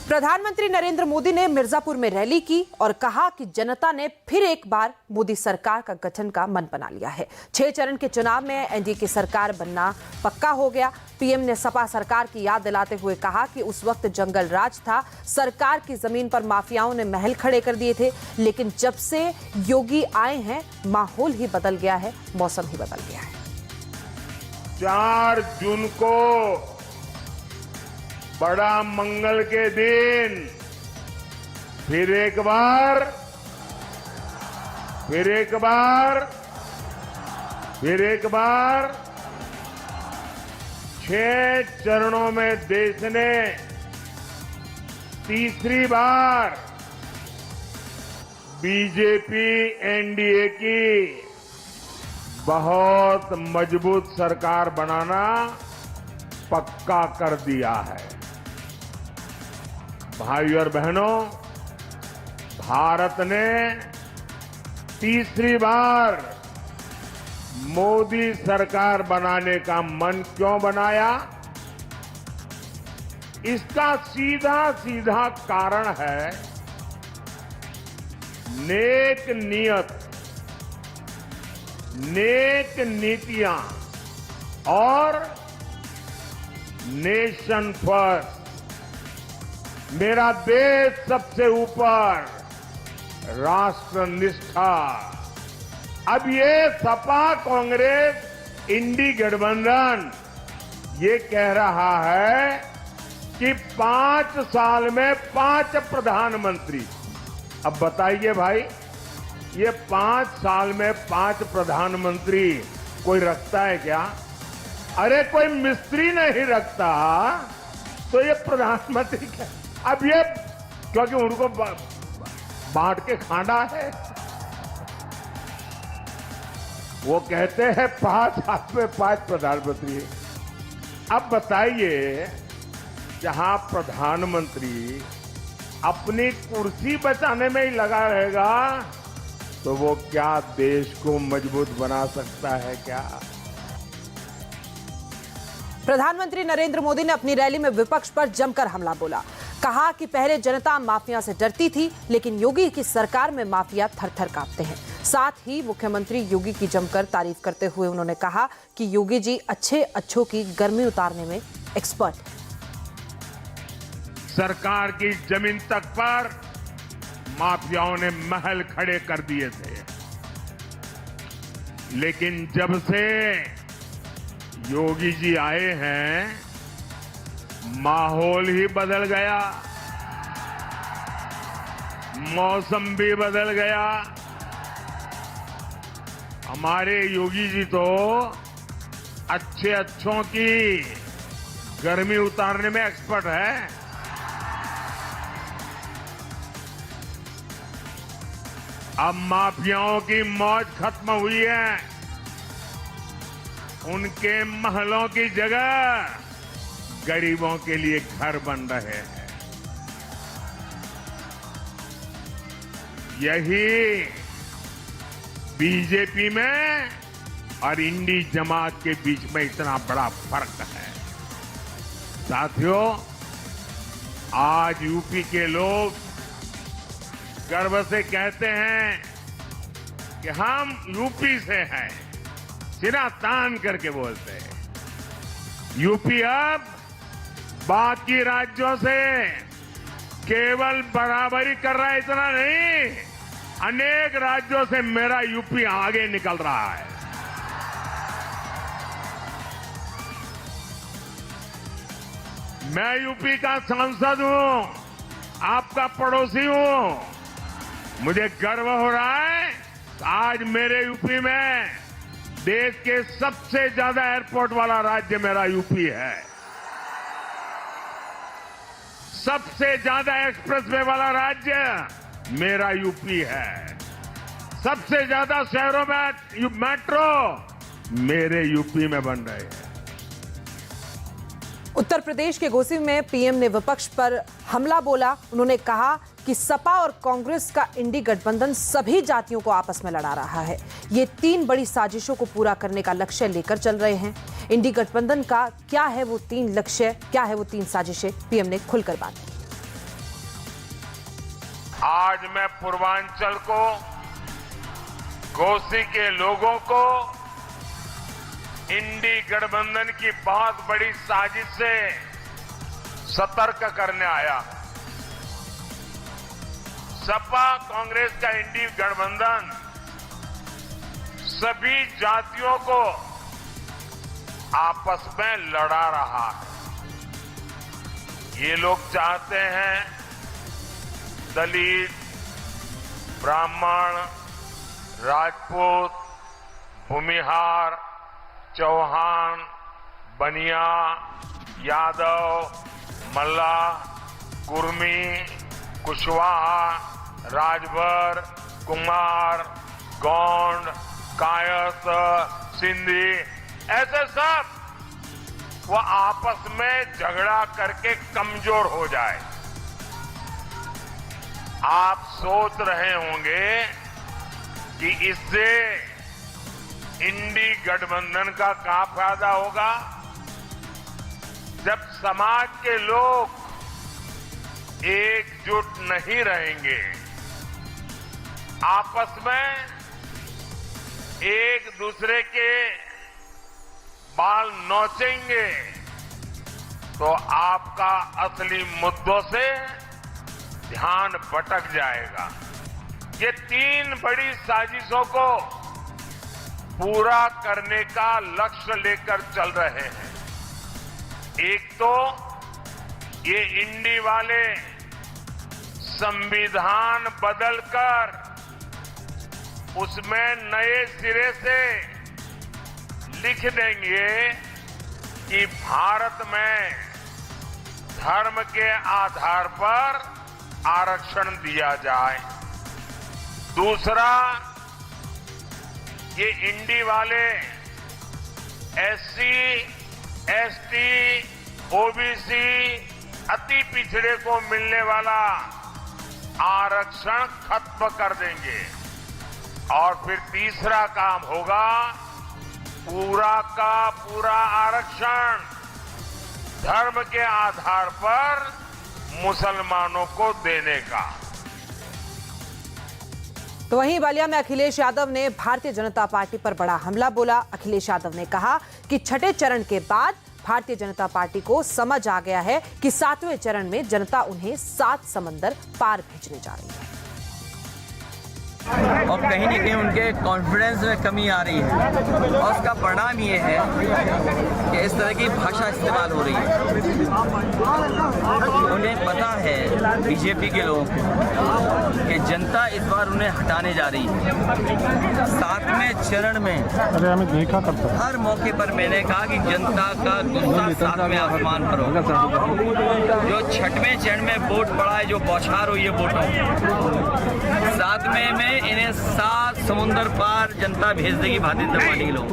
प्रधानमंत्री नरेंद्र मोदी ने मिर्जापुर में रैली की और कहा कि जनता ने फिर एक बार मोदी सरकार का गठन का मन बना लिया है। 6 चरण के चुनाव में एनडीए की सरकार बनना पक्का हो गया। पीएम ने सपा सरकार की याद दिलाते हुए कहा कि उस वक्त जंगल राज था, सरकार की जमीन पर माफियाओं ने महल खड़े कर दिए थे, लेकिन जब से योगी आए हैं माहौल ही बदल गया है, मौसम ही बदल गया है। 4 जून को बड़ा मंगल के दिन फिर एक बार 6 चरणों में देश ने तीसरी बार बीजेपी एनडीए की बहुत मजबूत सरकार बनाना पक्का कर दिया है। भाई और बहनों, भारत ने तीसरी बार मोदी सरकार बनाने का मन क्यों बनाया? इसका सीधा सीधा कारण है नेक नियत, नेक नीतियां और नेशन फर्स्ट, मेरा देश सबसे ऊपर, राष्ट्र निष्ठा। अब ये सपा कांग्रेस इंडी गठबंधन ये कह रहा है कि 5 साल में 5 प्रधानमंत्री। अब बताइए भाई, ये 5 साल में 5 प्रधानमंत्री कोई रखता है क्या? अरे कोई मिस्त्री नहीं रखता, तो ये प्रधानमंत्री क्या? अब ये क्योंकि उनको बांट के खाना है, वो कहते हैं 5 साल में 5 प्रधानमंत्री। अब बताइए, जहां प्रधानमंत्री अपनी कुर्सी बचाने में ही लगा रहेगा तो वो क्या देश को मजबूत बना सकता है क्या? प्रधानमंत्री नरेंद्र मोदी ने अपनी रैली में विपक्ष पर जमकर हमला बोला। कहा कि पहले जनता माफिया से डरती थी, लेकिन योगी की सरकार में माफिया थर-थर कांपते हैं। साथ ही मुख्यमंत्री योगी की जमकर तारीफ करते हुए उन्होंने कहा कि योगी जी अच्छों की गर्मी उतारने में एक्सपर्ट हैं। सरकार की जमीन तक पर माफियाओं ने महल खड़े कर दिए थे, लेकिन जब से योगी जी आए हैं माहौल ही बदल गया, मौसम भी बदल गया। हमारे योगी जी तो अच्छों की गर्मी उतारने में एक्सपर्ट है। अब माफियाओं की मौज खत्म हुई है, उनके महलों की जगह गरीबों के लिए घर बन रहे हैं। यही बीजेपी में और इंडी जमात के बीच में इतना बड़ा फर्क है। साथियों, आज यूपी के लोग गर्व से कहते हैं कि हम यूपी से हैं, सिरा तान करके बोलते हैं। यूपी अब बाकी राज्यों से केवल बराबरी कर रहा है, इतना नहीं, अनेक राज्यों से मेरा यूपी आगे निकल रहा है। मैं यूपी का सांसद हूं, आपका पड़ोसी हूं। मुझे गर्व हो रहा है, आज मेरे यूपी में देश के सबसे ज्यादा एयरपोर्ट वाला राज्य मेरा यूपी है। सबसे ज्यादा एक्सप्रेसवे वाला राज्य मेरा यूपी है। सबसे ज्यादा शहरों में मेट्रो मेरे यूपी में बन रहे हैं। उत्तर प्रदेश के घोसी में पीएम ने विपक्ष पर हमला बोला। उन्होंने कहा कि सपा और कांग्रेस का इंडी गठबंधन सभी जातियों को आपस में लड़ा रहा है। ये 3 बड़ी साजिशों को पूरा करने का लक्ष्य लेकर चल रहे हैं। इंडी गठबंधन का क्या है वो 3 लक्ष्य, क्या है वो 3 साजिशें, पीएम ने खुलकर बात की। आज मैं पूर्वांचल को, कोसी के लोगों को इंडी गठबंधन की बहुत बड़ी साजिश से सतर्क करने आया। सपा कांग्रेस का इंडी गठबंधन सभी जातियों को आपस में लड़ा रहा है। ये लोग चाहते हैं दलित, ब्राह्मण, राजपूत, भूमिहार, चौहान, बनिया, यादव, मल्ला, कुर्मी, कुशवाहा, राजभर, कुमार, गौंड, कायस्थ, सिंधी, ऐसे सब वो आपस में झगड़ा करके कमजोर हो जाए। आप सोच रहे होंगे कि इससे इंडी गठबंधन का क्या फायदा होगा। जब समाज के लोग एकजुट नहीं रहेंगे, आपस में एक दूसरे के बाल नोचेंगे, तो आपका असली मुद्दों से ध्यान भटक जाएगा। ये तीन बड़ी साजिशों को पूरा करने का लक्ष्य लेकर चल रहे हैं। एक तो ये इंडी वाले संविधान बदलकर उसमें नए सिरे से लिख देंगे कि भारत में धर्म के आधार पर आरक्षण दिया जाए। दूसरा, ये इंडी वाले एससी, एसटी, ओबीसी, अति पिछड़े को मिलने वाला आरक्षण खत्म कर देंगे। और फिर तीसरा काम होगा पूरा का पूरा आरक्षण धर्म के आधार पर मुसलमानों को देने का। तो वहीं बलिया में अखिलेश यादव ने भारतीय जनता पार्टी पर बड़ा हमला बोला। अखिलेश यादव ने कहा कि छठे चरण के बाद भारतीय जनता पार्टी को समझ आ गया है कि 7वें चरण में जनता उन्हें 7 समंदर पार भेजने जा रही है और कहीं न कहीं उनके कॉन्फिडेंस में कमी आ रही है और उसका परिणाम ये है कि इस तरह की भाषा इस्तेमाल हो रही है। उन्हें पता है बीजेपी के लोगों को कि जनता इस बार उन्हें हटाने जा रही है। 7वें चरण में हर मौके पर मैंने कहा कि जनता का गुस्सा 7वें आसमान पर होगा। जो 6वें चरण में वोट पड़ा है, जो बौछार हुई है वोटों, 7वें में इन्हें 7 समुंदर पार जनता भेज देगी भारतीय जनता पार्टी के लोग।